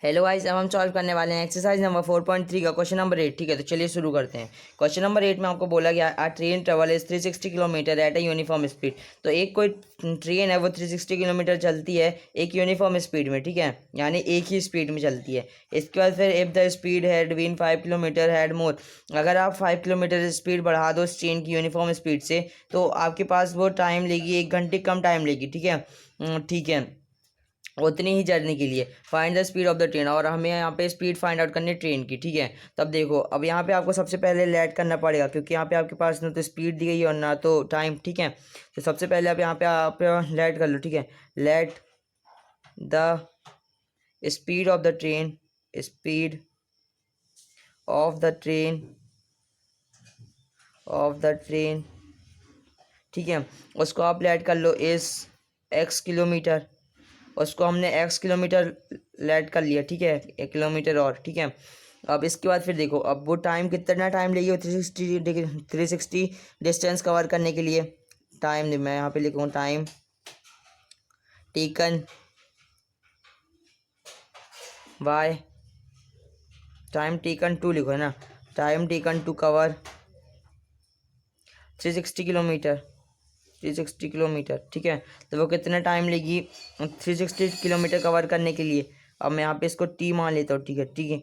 Hello guys, अब हम solve करने वाले हैं एक्सरसाइज नंबर 4.3 का क्वेश्चन नंबर 8। ठीक है, तो चलिए शुरू करते हैं। क्वेश्चन नंबर 8 में आपको बोला गया a train travel is 360 kilometre at a uniform speed. तो एक कोई ट्रेन है वो 360 किलोमीटर चलती है एक यूनिफॉर्म स्पीड में, ठीक है, यानी एक ही स्पीड में चलती है। इसके बाद फिर if the speed had been 5 kilometre had more, अगर आप 5 किलोमीटर स्पीड बढ़ा दो इस ट्रेन की यूनिफॉर्म स्पीड से तो आपके पास वो टाइम लेगी 1 घंटे कम टाइम लेगी। ठीक है, ठीक है, उतनी ही जर्नी के लिए। Find the speed of the train, और हमें यहाँ पे स्पीड फाइंड आउट करनी है ट्रेन की। ठीक है, तब देखो अब यहाँ पे आपको सबसे पहले लेट करना पड़ेगा क्योंकि यहाँ पे आपके पास ना तो स्पीड दी गई है और ना तो टाइम। ठीक है, तो सबसे पहले आप यहाँ पे आप लेट कर लो। ठीक है, let the speed of the train, speed of the train, of the train, ठीक है, उसको आप लेट कर लो इस x किलोमीटर। उसको हमने x किलोमीटर लेट कर लिया। ठीक है, 1 किलोमीटर और। ठीक है, अब इसके बाद फिर देखो अब वो टाइम कितना टाइम लेगी 360 डिस्टेंस कवर करने के लिए। टाइम मैं यहाँ पे लिखूँगा time taken by, time taken to लिखो है ना, time taken to cover 360 kilometre, 360 kilometre. ठीक है, तो वो कितना टाइम लेगी 360 किलोमीटर कवर करने के लिए। अब मैं यहाँ पे इसको टी मान लेता हूँ। ठीक है, ठीक है,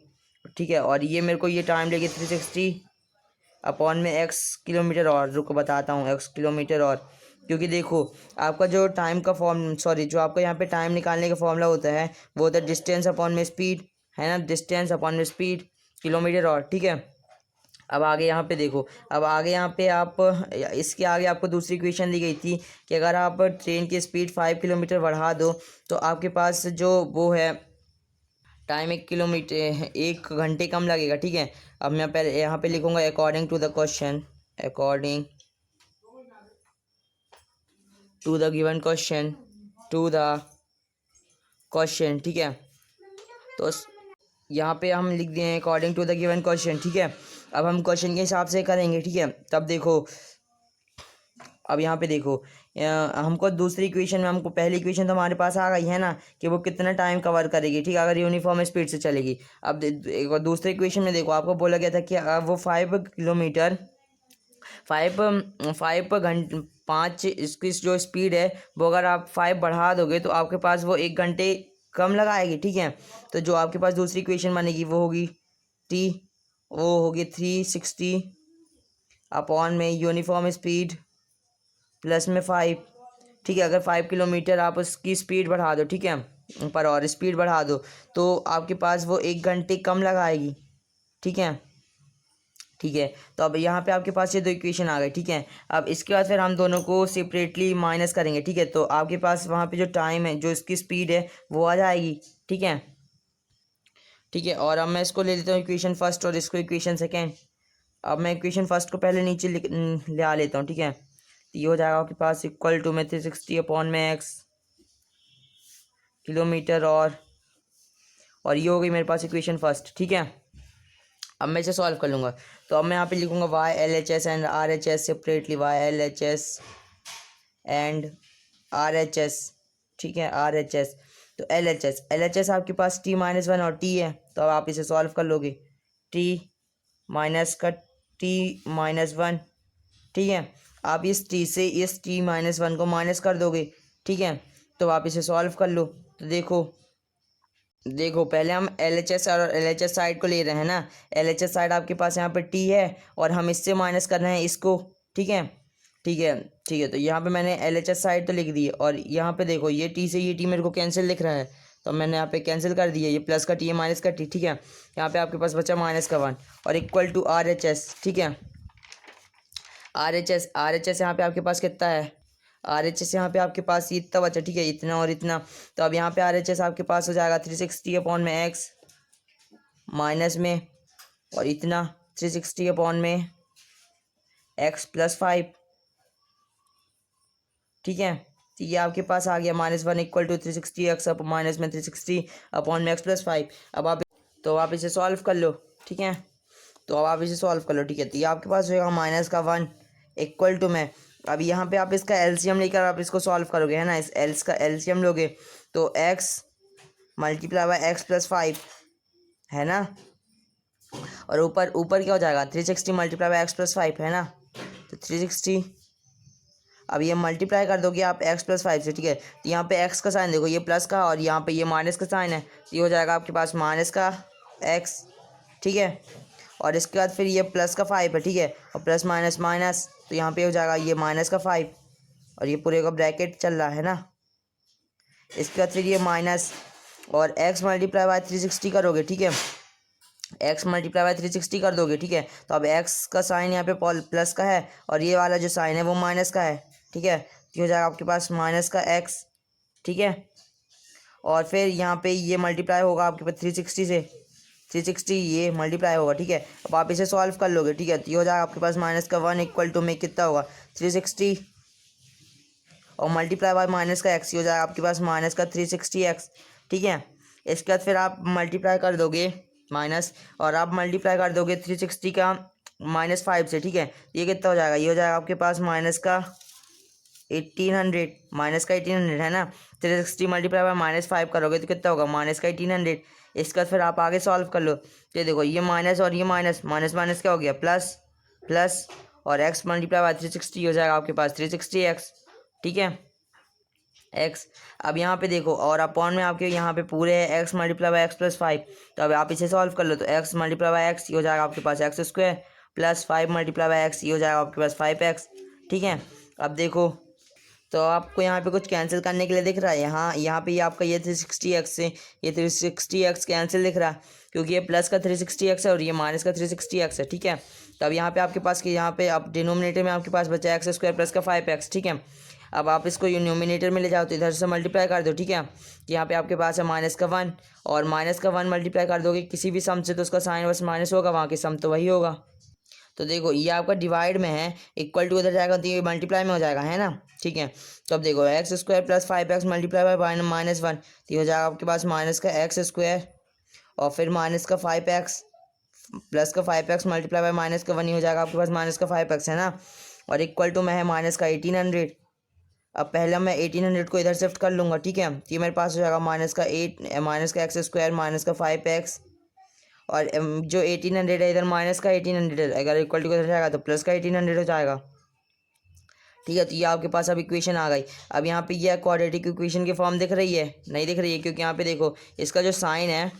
ठीक है, और ये मेरे को ये टाइम लेगी 360 अपॉन में एक्स किलोमीटर और। रुको बताता हूँ एक्स किलोमीटर और, क्योंकि देखो आपका जो टाइम का जो आपका यहाँ पे टाइम निकालने का फॉर्मूला होता है वो होता है डिस्टेंस अपॉन में स्पीड, है ना, डिस्टेंस अपॉन में स्पीड किलोमीटर और। ठीक है, अब आगे यहाँ पे देखो, अब आगे यहाँ पे आप इसके आगे आपको दूसरी इक्वेशन दी गई थी कि अगर आप ट्रेन की स्पीड 5 किलोमीटर बढ़ा दो तो आपके पास जो वो है टाइम 1 किलोमीटर 1 घंटे कम लगेगा। ठीक है, अब मैं पहले यहाँ पे लिखूँगा according to the question, according to the given question, to the question. ठीक है, तो यहाँ पे हम लिख दिए according to the given question. ठीक है, अब हम क्वेश्चन के हिसाब से करेंगे। ठीक है, तब देखो अब यहाँ पे देखो हमको दूसरी इक्वेशन में, हमको पहली इक्वेशन तो हमारे पास आ गई है ना कि वो कितना टाइम कवर करेगी। ठीक है, अगर यूनिफॉर्म स्पीड से चलेगी। अब एक और दूसरी इक्वेशन में देखो आपको बोला गया था कि वो 5 किलोमीटर 5 इसकी जो स्पीड है वो अगर आप 5 बढ़ा दोगे तो आपके पास वो 1 घंटे कम लगाएगी। ठीक है, तो जो आपके पास दूसरी इक्वेशन बनेगी वो होगी टी, वो होगी 360 अपॉन में यूनिफॉर्म स्पीड प्लस में 5। ठीक है, अगर 5 किलोमीटर आप उसकी स्पीड बढ़ा दो, ठीक है, पर और स्पीड बढ़ा दो तो आपके पास वो 1 घंटे कम लगाएगी। ठीक है, ठीक है, तो अब यहाँ पे आपके पास ये दो इक्वेशन आ गए। ठीक है, अब इसके बाद फिर हम दोनों को सेपरेटली माइनस करेंगे। ठीक है, तो आपके पास वहाँ पे जो टाइम है, जो इसकी स्पीड है वो आ जाएगी। ठीक है, ठीक है, और अब मैं इसको ले लेता हूँ इक्वेशन फर्स्ट और इसको इक्वेशन सेकेंड। अब मैं इक्वेशन फर्स्ट को पहले नीचे ले आ लेता हूँ। ठीक है, तो ये हो जाएगा आपके पास इक्वल टू में 360 अपॉन में एक्स किलोमीटर और ये हो गई मेरे पास इक्वेशन फर्स्ट। ठीक है, अब मैं इसे सॉल्व कर लूँगा। तो अब मैं यहाँ पे लिखूँगा Y L H S and R H S separately, Y L H S and R H S. ठीक है, आर एच एस, तो एल एच एस आपके पास t-1 और t है, तो अब आप इसे सॉल्व कर लोगे t माइनस का t-1। ठीक है, आप इस t से इस t-1 को माइनस कर दोगे। ठीक है, तो आप इसे सॉल्व कर लो। तो देखो पहले हम एल एच एस और एल एच एस साइड को ले रहे हैं ना, एल एच एस साइड आपके पास यहाँ पे टी है और हम इससे माइनस कर रहे हैं इसको। ठीक है, ठीक है, ठीक है, तो यहाँ पे मैंने एल एच एस साइड तो लिख दी और यहाँ पे देखो ये टी से ये टी मेरे को कैंसिल लिख रहा है, तो मैंने यहाँ पे कैंसिल कर दिया, ये प्लस का टी है माइनस का टी। ठीक है, यहाँ पे आपके पास बचा -1 और equal to R H S. ठीक है, आर एच एस यहाँ पे आपके पास कितना है, आर एच एस यहाँ पे आपके पास इतना बचा। ठीक है, इतना और इतना, तो अब यहाँ पे आर एच एस आपके पास हो जाएगा 360 अपॉन में एक्स माइनस में और इतना 360 अपॉन में एक्स प्लस 5। ठीक है, तो ये आपके पास आ गया -1 equal to 360 x up minus में 360 अपॉन में एक्स प्लस 5। अब आप इसे सॉल्व कर लो। ठीक है, तो अब आप इसे सॉल्व कर लो। ठीक है, तो ये आपके पास होगा -1 इक्वल टू में, अब यहाँ पे आप इसका एलसीएम लेकर आप इसको सॉल्व करोगे, है ना, इस एल्स का एलसीएम लोगे तो x multiply by x plus 5 है ना, और ऊपर ऊपर क्या हो जाएगा 360 मल्टीप्लाई बाय एक्स प्लस 5 है ना, तो 360। अब ये मल्टीप्लाई कर दोगे आप एक्स प्लस 5 से, ठीक है। तो यहाँ पे एक्स का साइन देखो, ये प्लस का और यहाँ पे ये माइनस का साइन है, तो ये हो जाएगा आपके पास माइनस का एक्स, ठीक है। और इसके बाद फिर ये प्लस का 5 है, ठीक है, और प्लस माइनस माइनस, तो यहाँ पे हो जाएगा ये माइनस का 5, और ये पूरे का ब्रैकेट चल रहा है ना। इसके बाद फिर ये माइनस और एक्स मल्टीप्लाई बाय 360 करोगे, ठीक है, एक्स मल्टीप्लाई बाय 360 कर दोगे, ठीक है। तो अब एक्स का साइन यहाँ पे प्लस का है और ये वाला जो साइन है वो माइनस का है, ठीक है। तो हो जाएगा आपके पास माइनस का एक्स, ठीक है। और फिर यहाँ पे ये मल्टीप्लाई होगा आपके पास 360 से, 360 ये मल्टीप्लाई होगा, ठीक है। अब आप इसे सॉल्व कर लोगे, ठीक है, तो ये हो जाएगा आपके पास माइनस का 1 इक्वल टू में कितना होगा 360 और मल्टीप्लाई बाय माइनस का एक्स, हो जाएगा आपके पास माइनस का 360x, ठीक है। इसके बाद फिर आप मल्टीप्लाई कर दोगे माइनस, और आप मल्टीप्लाई कर दोगे 360 का -5 से, ठीक है। ये कितना हो जाएगा, ये हो जाएगा आपके पास माइनस का 1800, माइनस का 1800 है ना। 360 मल्टीप्लाई बाय -5 करोगे तो कितना होगा माइनस का 1800। इसके बाद फिर आप आगे सॉल्व कर लो, ये देखो ये माइनस और ये माइनस, माइनस माइनस क्या हो गया प्लस, प्लस और एक्स मल्टीप्लाई बाय 360 हो जाएगा आपके पास 360x, ठीक है, एक्स। अब यहाँ पे देखो और अपॉन में आपके यहाँ पे पूरे है x multiply by x plus 5, तो अब आप इसे सॉल्व कर लो, तो एक्स मल्टीप्लाई बाय एक्स ये हो जाएगा आपके पास x square plus 5 multiply by x ये हो जाएगा आपके पास 5x, ठीक है। अब देखो तो आपको यहाँ पे कुछ कैंसिल करने के लिए दिख रहा है, यहाँ पे ये आपका ये 360x से ये 360x कैंसिल दिख रहा है, क्योंकि ये प्लस का 360x है और ये माइनस का 360x है, ठीक है। तो अब यहाँ पे आपके पास कि यहाँ पे अब डिनोमिनेटर में आपके पास बचा एक्स स्क्वायर प्लस का 5x, ठीक है। अब आप इसको न्यूमिनेटर में ले जाओ तो इधर से मल्टीप्लाई कर दो, ठीक है। यहाँ पे आपके पास है माइनस का 1 और माइनस का 1 मल्टीप्लाई कर दोगे किसी भी सम से तो उसका साइन बस माइनस होगा, वहाँ की सम तो वही होगा। तो देखो ये आपका डिवाइड में है, इक्वल टू उधर जाएगा तो ये मल्टीप्लाई में हो जाएगा, है ना, ठीक है। तो अब देखो x square plus 5x multiply by -1, तो ये हो जाएगा आपके पास माइनस का एक्स स्क्वायर और फिर माइनस का 5x प्लस का 5x मल्टीप्लाई बाय माइनस का 1 ही हो जाएगा आपके पास माइनस का 5x, है ना। और इक्वल टू में है माइनस का 1800। अब पहले मैं 1800 को इधर शिफ्ट कर लूँगा, ठीक है, तो ये मेरे पास हो जाएगा माइनस का एक्स स्क्वायर माइनस का 5x और जो 1800 है इधर माइनस का 1800 है, अगर इक्वल टू इधर जाएगा तो प्लस का 1800 हो जाएगा, ठीक है। तो ये आपके पास अब इक्वेशन आ गई। अब यहाँ पे ये क्वाड्रेटिक इक्वेशन की फॉर्म दिख रही है, नहीं दिख रही है, क्योंकि यहाँ पे देखो इसका जो साइन है,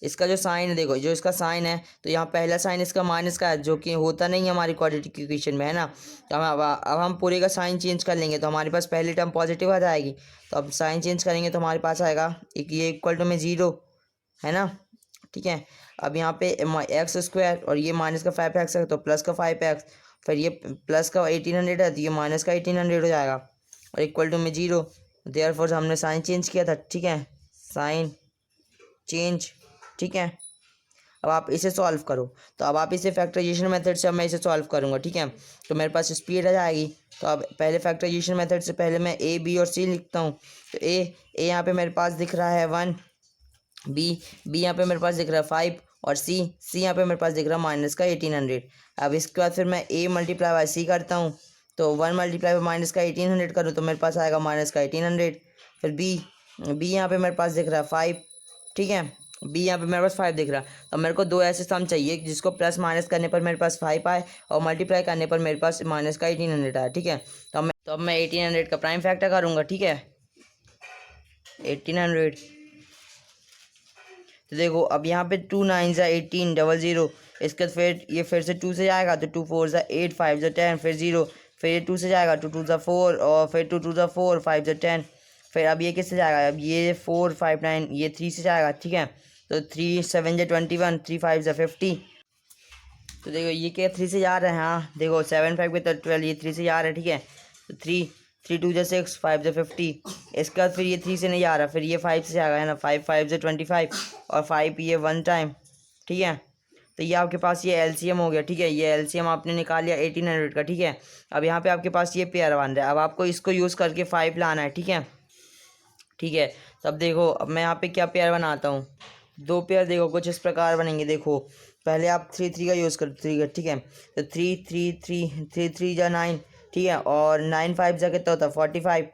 इसका जो साइन है देखो जो इसका साइन है, तो यहाँ पहला साइन इसका माइनस का है जो कि होता नहीं है हमारी क्वाड्रेटिक इक्वेशन में, है ना। तो अब हम पूरे का साइन चेंज कर लेंगे तो हमारे पास पहली टर्म पॉजिटिव आ जाएगी, तो अब साइन चेंज करेंगे तो हमारे पास आएगा एक ये इक्वल टू में 0, है ना, ठीक है। अब यहाँ पे एक्स स्क्वायर और ये माइनस का 5x है तो प्लस का 5x, फिर ये प्लस का 1800 है तो ये माइनस का 1800 हो जाएगा और इक्वल टू में 0। देयरफॉर हमने साइन चेंज किया था, ठीक है, साइन चेंज, ठीक है। अब आप इसे सॉल्व करो, तो अब आप इसे फैक्टराइजेशन मेथड से अब मैं इसे सॉल्व करूँगा, ठीक है। तो मेरे पास स्पीड आ जाएगी, तो अब पहले फैक्टराइजेशन मेथड से पहले मैं ए बी और सी लिखता हूँ। तो ए यहाँ पे मेरे पास दिख रहा है 1, बी यहाँ पे मेरे पास दिख रहा है 5 और सी यहाँ पे मेरे पास दिख रहा है माइनस का 1800। अब इसके बाद फिर मैं ए मल्टीप्लाई बाय सी करता हूँ, तो 1 मल्टीप्लाई बाय माइनस का 1800 करूँ तो मेरे पास आएगा माइनस का 1800। फिर बी यहाँ पे मेरे पास दिख रहा है 5, ठीक है, बी यहाँ पे मेरे पास 5 दिख रहा है। तो मेरे को दो ऐसे सम चाहिए जिसको प्लस माइनस करने पर मेरे पास 5 आए और मल्टीप्लाई करने पर मेरे पास माइनस का 1800 आए, ठीक है। तो अब मैं 1800 का प्राइम फैक्टर करूँगा, ठीक है, 1800। तो देखो अब यहाँ पे 2 9 ज़ा 18 00, इसके बाद फिर ये फिर से 2 से जाएगा तो 2 4 ज़ा 8 5 ज़ा 10 फिर 0, फिर ये 2 से जाएगा 2 2 ज़ा 4 और फिर 2 2 ज़ा 4 5 ज़ा 10, फिर अब ये किससे जाएगा, अब ये 4 5 9 ये 3 से जाएगा, ठीक है। तो 3 7 ज़ा 21 3 5 ज़ा 50। तो देखो ये क्या 3 से जा रहा है, हाँ देखो 7 5 के तो 12 ये 3 से जा रहा है, ठीक है। तो 3 2 ज़ा 6 5 ज़ा 50, इसके बाद फिर ये 3 से नहीं आ रहा, फिर ये 5 से जाएगा, है ना, 5 5 ज़ा 25 और 5 ये 1 टाइम, ठीक है। तो ये आपके पास ये एलसीएम हो गया, ठीक है, ये एलसीएम आपने निकाल लिया 1800 का, ठीक है। अब यहाँ पे आपके पास ये पेयर बन रहा है, अब आपको इसको यूज़ करके 5 लाना है, ठीक है, ठीक है। तो अब देखो अब मैं यहाँ पे क्या पेयर बनाता हूँ, दो पेयर देखो कुछ इस प्रकार बनेंगे। देखो पहले आप 3 3 का यूज़ करो, 3 का, ठीक है। तो 3 3 3 3 3 जा 9, ठीक है, और 9 5 जा कितना होता है 45,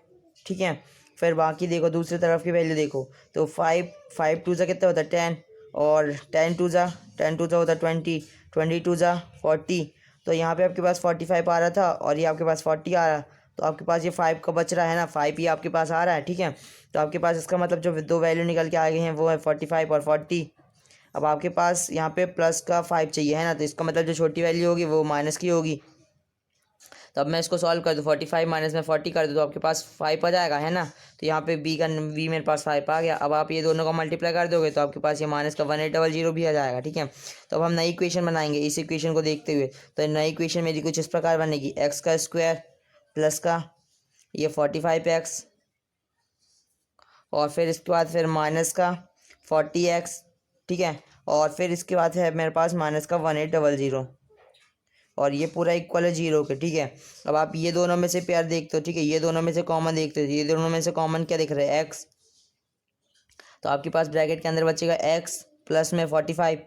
ठीक है। फिर बाकी देखो दूसरी तरफ की वैल्यू देखो, तो 5 ज़ा कितना होता है 10, और 10 टू ज़ा होता है 20, 20 टू ज़ा 40। तो यहाँ पे आपके पास 45 आ रहा था और ये आपके पास 40 आ रहा, तो आपके पास ये 5 का बच रहा है ना, 5 ही आपके पास आ रहा है, ठीक है। तो आपके पास इसका मतलब जो दो वैल्यू निकल के आ गई हैं वो है 45 और 40। अब आपके पास यहाँ पे प्लस का 5 चाहिए है ना, तो इसका मतलब जो छोटी वैल्यू होगी वो माइनस की होगी। तो अब मैं इसको सॉल्व कर दूँ, 45 माइनस में 40 कर दूँ तो आपके पास 5 आ जाएगा है ना। तो यहाँ पे बी मेरे पास 5 आ गया। अब आप ये दोनों का मल्टीप्लाई कर दोगे तो आपके पास ये माइनस का 1800 भी आ जाएगा, ठीक है। तो अब हम नई इक्वेशन बनाएंगे इस इक्वेशन को देखते हुए। तो नई इक्वेशन मेरी कुछ इस प्रकार बनेगी, एक्स का स्क्वायर प्लस का ये 45x, और फिर इसके बाद फिर माइनस का 40x, ठीक है। और फिर इसके बाद है मेरे पास माइनस का 1800, और ये पूरा इक्वल है 0 के, ठीक है। अब आप ये दोनों में से पेयर देखते हो, ठीक है, ये दोनों में से कॉमन देखते हो, ये दोनों में से कॉमन क्या दिख रहा है x, तो आपके पास ब्रैकेट के अंदर बचेगा x प्लस में 45,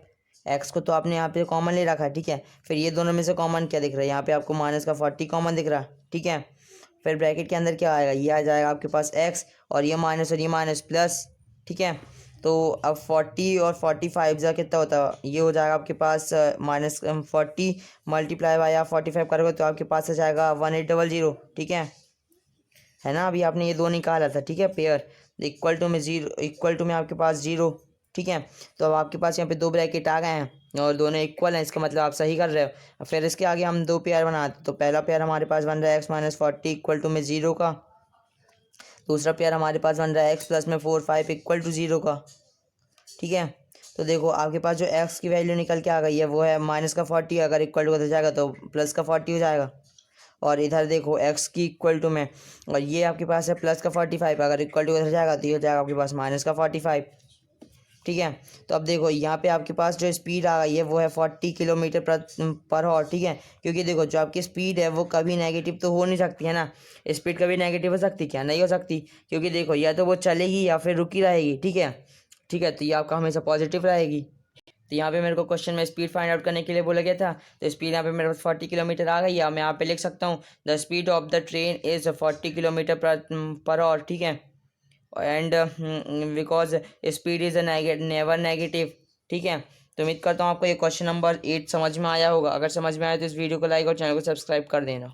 x को तो आपने यहाँ पे कॉमन ले रखा है, ठीक है। फिर ये दोनों में से कॉमन क्या दिख रहा है, यहाँ पे आपको माइनस का 40 कॉमन दिख रहा है, ठीक है। फिर ब्रैकेट के अंदर क्या आएगा, ये आ जाएगा आपके पास x और ये माइनस प्लस, ठीक है। तो अब 40 और 45 जा कितना होता है, ये हो जाएगा आपके पास माइनस 40 मल्टीप्लाई बाय आप 45 करोगे तो आपके पास आ जाएगा 1800, ठीक है ना। अभी आपने ये दो निकाला था, ठीक है, पेयर इक्वल टू में 0, इक्वल टू में आपके पास 0, ठीक है। तो अब आपके पास यहाँ पे दो ब्रैकेट आ गए हैं और दोनों इक्वल हैं, इसका मतलब आप सही कर रहे हो। फिर इसके आगे हम दो पेयर बनाते, तो पहला पेयर हमारे पास बन रहा है x माइनस 40 इक्वल टू में 0 का, दूसरा पेयर हमारे पास बन रहा है x प्लस में 4 5 इक्वल टू 0 का, ठीक है। तो देखो आपके पास जो x की वैल्यू निकल के आ गई है वो है माइनस का 40, अगर इक्वल टू हो जाएगा तो प्लस का 40 हो जाएगा। और इधर देखो x की इक्वल टू में, और ये आपके पास है प्लस का 45, अगर इक्वल टू हो जाएगा तो ये हो जाएगा आपके पास माइनस का 45, ठीक है। तो अब देखो यहाँ पे आपके पास जो स्पीड आ गई है वो है 40 किलोमीटर पर आवर, ठीक है। क्योंकि देखो जो आपकी स्पीड है वो कभी नेगेटिव तो हो नहीं सकती है ना, स्पीड कभी नेगेटिव हो सकती क्या, नहीं हो सकती, क्योंकि देखो या तो वो चलेगी या फिर रुकी रहेगी, ठीक है, ठीक है। तो ये आपका हमेशा पॉजिटिव रहेगी। तो यहाँ पे मेरे को क्वेश्चन में स्पीड फाइंड आउट करने के लिए बोला गया था, तो स्पीड यहाँ पे मेरे पास 40 किलोमीटर आ गई है। मैं यहाँ पे लिख सकता हूँ the speed of the train is 40 kilometre per hour, ठीक है। And because speed is never negative, ठीक है। तो उम्मीद करता हूँ आपको ये क्वेश्चन नंबर 8 समझ में आया होगा। अगर समझ में आया तो इस वीडियो को लाइक और चैनल को सब्सक्राइब कर देना।